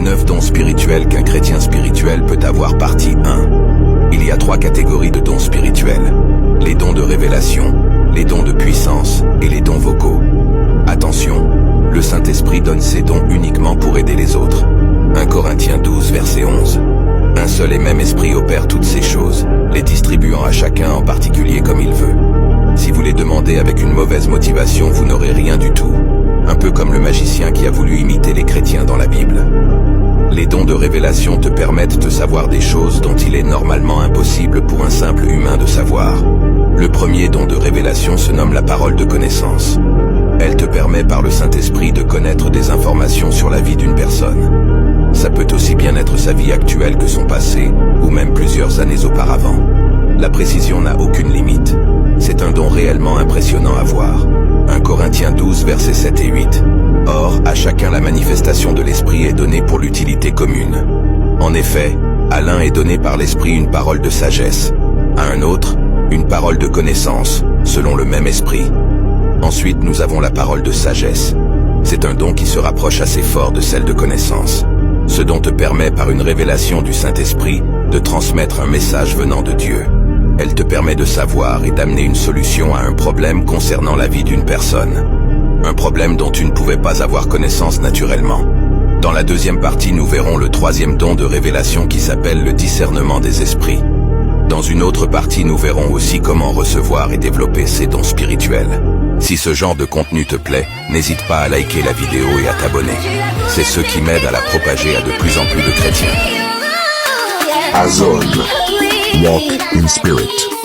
9 dons spirituels qu'un chrétien spirituel peut avoir. Partie 1. Il y a 3 catégories de dons spirituels. Les dons de révélation, les dons de puissance et les dons vocaux. Attention, le Saint-Esprit donne ces dons uniquement pour aider les autres. 1 Corinthiens 12 verset 11. Un seul et même esprit opère toutes ces choses, les distribuant à chacun en particulier comme il veut. Si vous les demandez avec une mauvaise motivation, vous n'aurez rien du tout. Un peu comme le magicien qui a voulu imiter les chrétiens dans la Bible. Les dons de révélation te permettent de savoir des choses dont il est normalement impossible pour un simple humain de savoir. Le premier don de révélation se nomme la parole de connaissance. Elle te permet par le Saint-Esprit de connaître des informations sur la vie d'une personne. Ça peut aussi bien être sa vie actuelle que son passé, ou même plusieurs années auparavant. La précision n'a aucune limite. C'est un don réellement impressionnant à voir. 1 Corinthiens 12 versets 7 et 8. Or, à chacun la manifestation de l'Esprit est donnée pour l'utilité commune. En effet, à l'un est donnée par l'Esprit une parole de sagesse, à un autre, une parole de connaissance, selon le même Esprit. Ensuite, nous avons la parole de sagesse. C'est un don qui se rapproche assez fort de celle de connaissance. Ce don te permet par une révélation du Saint-Esprit de transmettre un message venant de Dieu. Elle te permet de savoir et d'amener une solution à un problème concernant la vie d'une personne. Un problème dont tu ne pouvais pas avoir connaissance naturellement. Dans la deuxième partie, nous verrons le troisième don de révélation qui s'appelle le discernement des esprits. Dans une autre partie, nous verrons aussi comment recevoir et développer ces dons spirituels. Si ce genre de contenu te plaît, n'hésite pas à liker la vidéo et à t'abonner. C'est ce qui m'aide à la propager à de plus en plus de chrétiens. Azon. Walk in spirit.